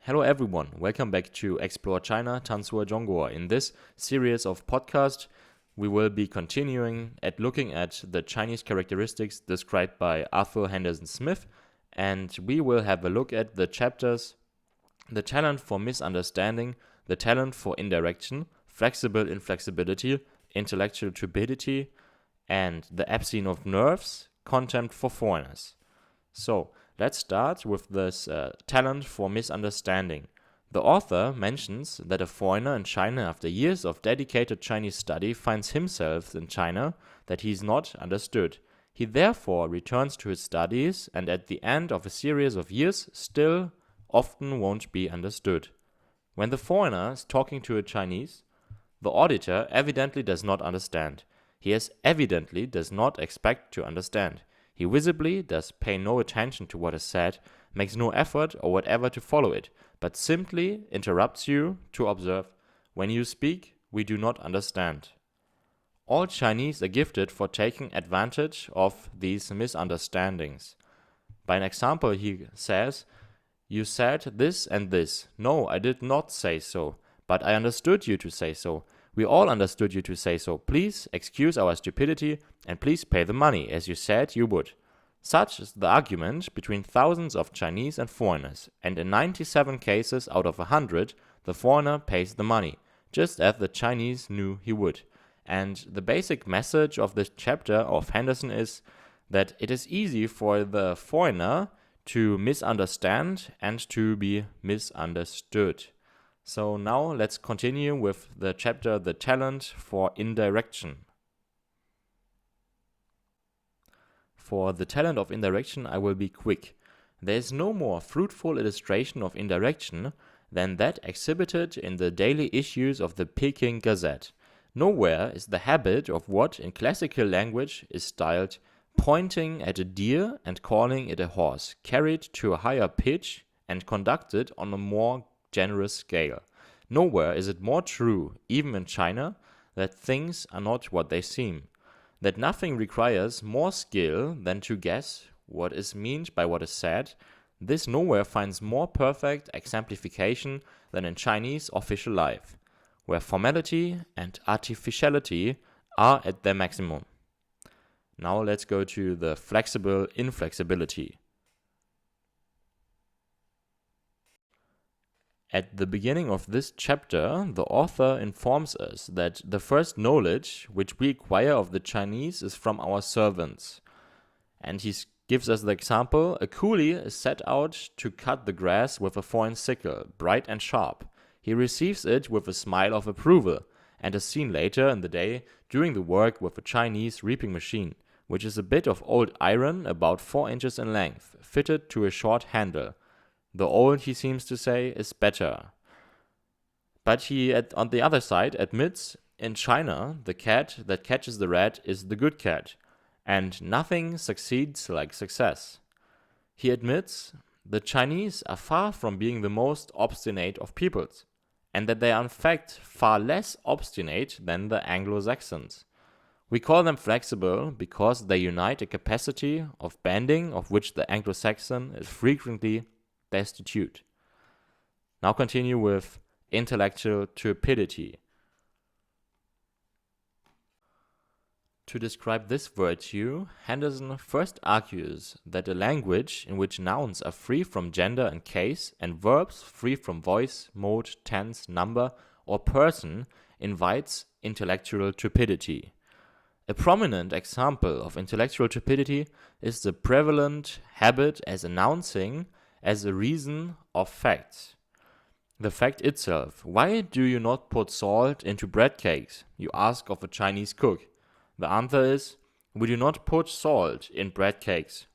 Hello everyone, welcome back to Explore China, Tansuo Zhongguo. In this series of podcasts, we will be continuing at looking at the Chinese characteristics described by Arthur Henderson Smith, and we will have a look at the chapters: the talent for misunderstanding, the talent for indirection, flexible inflexibility, intellectual turbidity, and the Abscene of Nerves, contempt for foreigners. So, let's start with this talent for misunderstanding. The author mentions that a foreigner in China, after years of dedicated Chinese study, finds himself in China that he is not understood. He therefore returns to his studies and at the end of a series of years still often won't be understood. When the foreigner is talking to a Chinese, the auditor evidently does not understand. He evidently does not expect to understand. He visibly does pay no attention to what is said, makes no effort or whatever to follow it, but simply interrupts you to observe, "When you speak, we do not understand." All Chinese are gifted for taking advantage of these misunderstandings. By an example, he says, "You said this and this." "No, I did not say so, but I understood you to say so. We all understood you to say so. Please excuse our stupidity and please pay the money, as you said you would." Such is the argument between thousands of Chinese and foreigners, and in 97 cases out of 100, the foreigner pays the money, just as the Chinese knew he would. And the basic message of this chapter of Henderson is that it is easy for the foreigner to misunderstand and to be misunderstood. So now let's continue with the chapter, The Talent for Indirection. For the talent of indirection, I will be quick. There is no more fruitful illustration of indirection than that exhibited in the daily issues of the Peking Gazette. Nowhere is the habit of what in classical language is styled pointing at a deer and calling it a horse carried to a higher pitch and conducted on a more generous scale. Nowhere is it more true, even in China, that things are not what they seem, that nothing requires more skill than to guess what is meant by what is said. This nowhere finds more perfect exemplification than in Chinese official life, where formality and artificiality are at their maximum. Now let's go to the flexible inflexibility. At the beginning of this chapter, the author informs us that the first knowledge which we acquire of the Chinese is from our servants. And he gives us the example: a coolie is set out to cut the grass with a foreign sickle, bright and sharp. He receives it with a smile of approval, and is seen later in the day doing the work with a Chinese reaping machine, which is a bit of old iron about 4 inches in length, fitted to a short handle. The old, he seems to say, is better. But he, on the other side, admits in China the cat that catches the rat is the good cat, and nothing succeeds like success. He admits the Chinese are far from being the most obstinate of peoples, and that they are in fact far less obstinate than the Anglo-Saxons. We call them flexible because they unite a capacity of bending of which the Anglo-Saxon is frequently destitute. Now continue with intellectual turbidity. To describe this virtue, Henderson first argues that a language in which nouns are free from gender and case, and verbs free from voice, mode, tense, number, or person invites intellectual turbidity. A prominent example of intellectual turbidity is the prevalent habit as announcing as a reason of facts. The fact itself: "Why do you not put salt into bread cakes?" you ask of a Chinese cook. The answer is, "We do not put salt in bread cakes."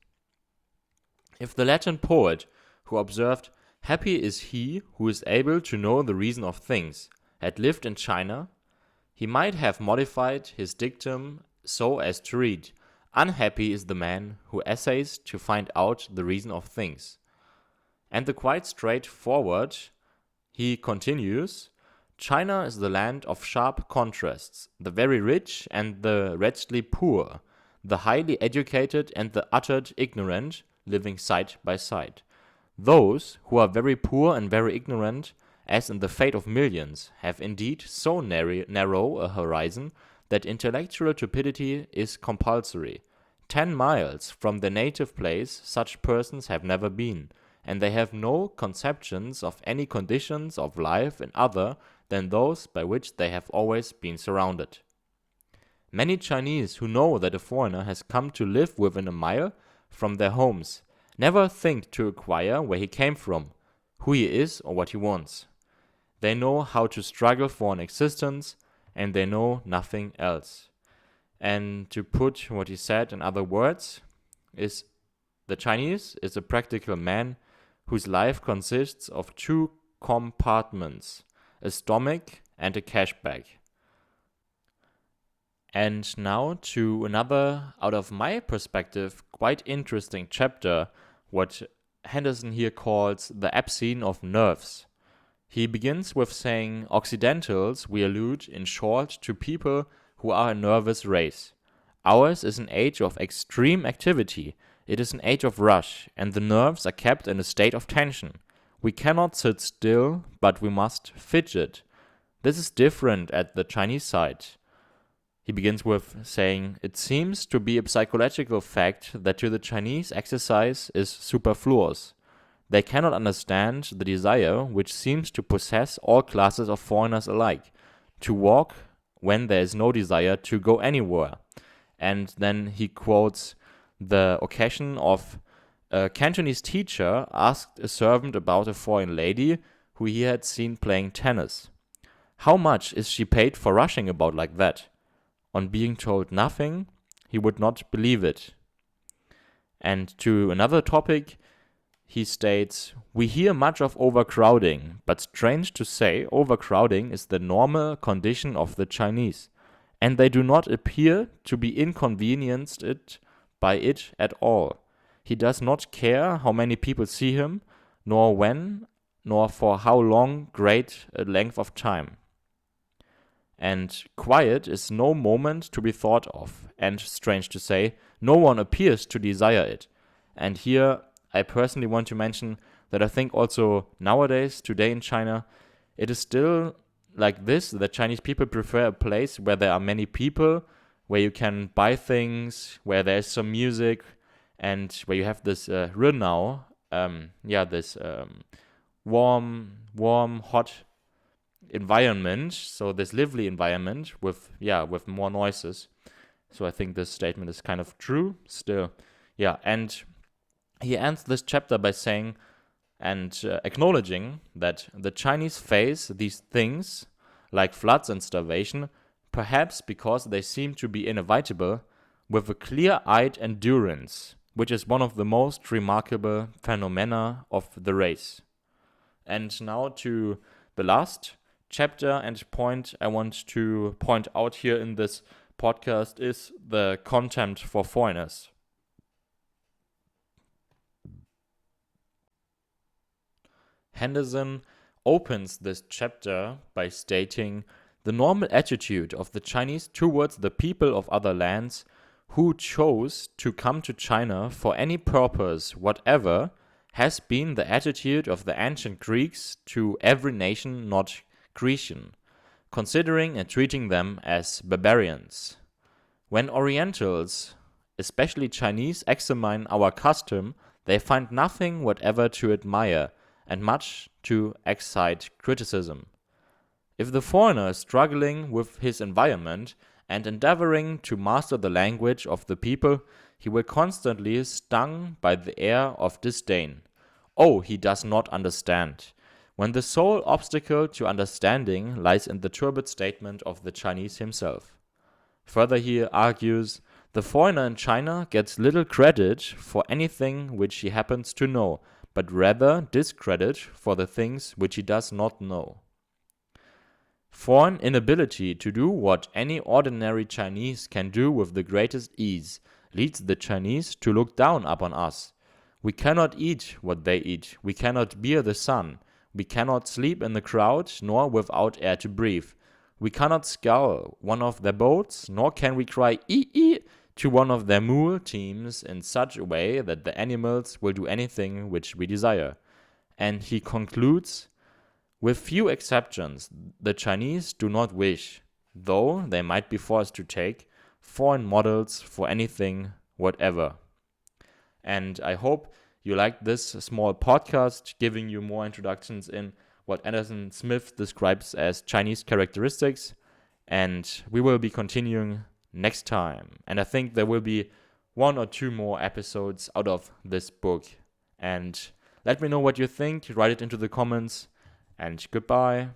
If the Latin poet who observed, "Happy is he who is able to know the reason of things," had lived in China, he might have modified his dictum so as to read, "Unhappy is the man who essays to find out the reason of things." And the quite straightforward, he continues, "China is the land of sharp contrasts, the very rich and the wretchedly poor, the highly educated and the utterly ignorant living side by side. Those who are very poor and very ignorant, as in the fate of millions, have indeed so narrow a horizon that intellectual stupidity is compulsory. 10 miles from their native place such persons have never been, and they have no conceptions of any conditions of life in other than those by which they have always been surrounded. Many Chinese who know that a foreigner has come to live within a mile from their homes never think to inquire where he came from, who he is, or what he wants. They know how to struggle for an existence, and they know nothing else. And to put what he said in other words, is the Chinese is a practical man whose life consists of 2 compartments, a stomach and a cash bag. And now to another, out of my perspective, quite interesting chapter, what Henderson here calls the Abscene of Nerves. He begins with saying, Occidentals, we allude in short to people who are a nervous race. Ours is an age of extreme activity. It is an age of rush, and the nerves are kept in a state of tension. We cannot sit still, but we must fidget. This is different at the Chinese side. He begins with saying, it seems to be a psychological fact that to the Chinese exercise is superfluous. They cannot understand the desire which seems to possess all classes of foreigners alike, to walk when there is no desire to go anywhere. And then he quotes the occasion of a Cantonese teacher asked a servant about a foreign lady who he had seen playing tennis. How much is she paid for rushing about like that? On being told nothing, he would not believe it. And to another topic, he states, we hear much of overcrowding, but strange to say, overcrowding is the normal condition of the Chinese, and they do not appear to be inconvenienced by it at all. He does not care how many people see him, nor when, nor for how long great a length of time. And quiet is no moment to be thought of, and strange to say, no one appears to desire it. And here I personally want to mention that I think also nowadays, today in China, it is still like this, that Chinese people prefer a place where there are many people, where you can buy things, where there's some music, and where you have this Renau, this warm, hot environment, so this lively environment with more noises. So I think this statement is kind of true still. And he ends this chapter by saying and acknowledging that the Chinese face these things like floods and starvation, perhaps because they seem to be inevitable, with a clear-eyed endurance, which is one of the most remarkable phenomena of the race. And now to the last chapter and point I want to point out here in this podcast is the contempt for foreigners. Henderson opens this chapter by stating the normal attitude of the Chinese towards the people of other lands who chose to come to China for any purpose whatever has been the attitude of the ancient Greeks to every nation not Grecian, considering and treating them as barbarians. When Orientals, especially Chinese, examine our custom, they find nothing whatever to admire and much to excite criticism. If the foreigner is struggling with his environment and endeavoring to master the language of the people, he will constantly stung by the air of disdain. Oh, he does not understand. When the sole obstacle to understanding lies in the turbid statement of the Chinese himself. Further, he argues, the foreigner in China gets little credit for anything which he happens to know, but rather discredit for the things which he does not know. Foreign inability to do what any ordinary Chinese can do with the greatest ease leads the Chinese to look down upon us. We cannot eat what they eat, we cannot bear the sun, we cannot sleep in the crowd, nor without air to breathe. We cannot scour one of their boats, nor can we cry ee to one of their mule teams in such a way that the animals will do anything which we desire. And he concludes, with few exceptions, the Chinese do not wish, though they might be forced to take, foreign models for anything, whatever. And I hope you liked this small podcast, giving you more introductions in what Henderson Smith describes as Chinese characteristics. And we will be continuing next time. And I think there will be 1 or 2 more episodes out of this book. And let me know what you think. Write it into the comments. And goodbye.